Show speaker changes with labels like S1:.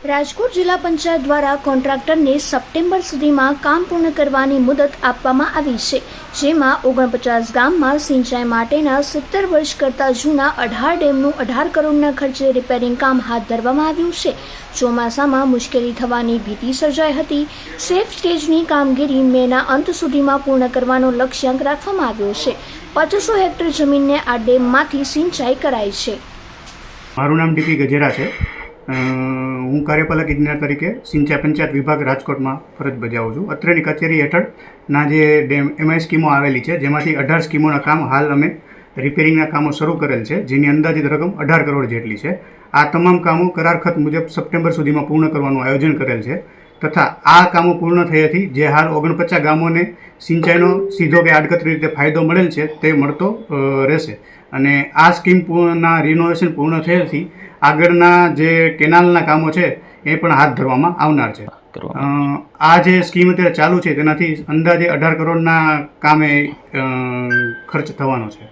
S1: રાજકોટ જિલ્લા પંચાયત દ્વારા કોન્ટ્રાક્ટરને સપ્ટેમ્બર સુધીમાં કામ પૂર્ણ કરવાની મુદત આપવામાં આવી છે, જેમાં 49 ગામમાં સિંચાઈ માટેના 70 વર્ષ કરતાં જૂના 18 ડેમનું 18 કરોડના ખર્ચે રિપેરિંગ કામ હાથ ધરવામાં આવ્યું છે। ચોમાસામાં મુશ્કેલી થવાની ભીતિ સર્જાઈ હતી। સેફ સ્ટેજની કામગીરી મેના અંત સુધીમાં પૂર્ણ કરવાનો લક્ષ્યાંક રાખવામાં આવ્યો છે। 2500 હેક્ટર જમીનને આ ડેમમાંથી સિંચાઈ કરાઈ છે।
S2: મારું નામ ડીપી ગજેરા છે। હું કાર્યપાલક ઇજનેર તરીકે સિંચાઈ પંચાયત વિભાગ રાજકોટમાં ફરજ બજાવું છું। અત્રેની કચેરી હેઠળના જે ડેમ એમઆઈ સ્કીમો આવેલી છે, જેમાંથી 18 સ્કીમોના કામ હાલ અમે રિપેરિંગના કામો શરૂ કરેલ છે, જેની અંદાજિત રકમ 18 કરોડ જેટલી છે। આ તમામ કામો કરારખત મુજબ સપ્ટેમ્બર સુધીમાં પૂર્ણ કરવાનું આયોજન કરેલ છે, તથા આ કામો પૂર્ણ થયાથી જે હાલ 49 ગામોને સિંચાઈનો સીધો કે આડકતરી રીતે ફાયદો મળેલ છે તે મળતો રહેશે। અને આ સ્કીમના રિનોવેશન પૂર્ણ થયાથી આગળના જે કેનાલના કામો છે એ પણ હાથ ધરવામાં આવનાર છે। આ જે સ્કીમ અત્યારે ચાલુ છે તેનાથી અંદાજે 18 કરોડના કામે ખર્ચ થવાનો છે।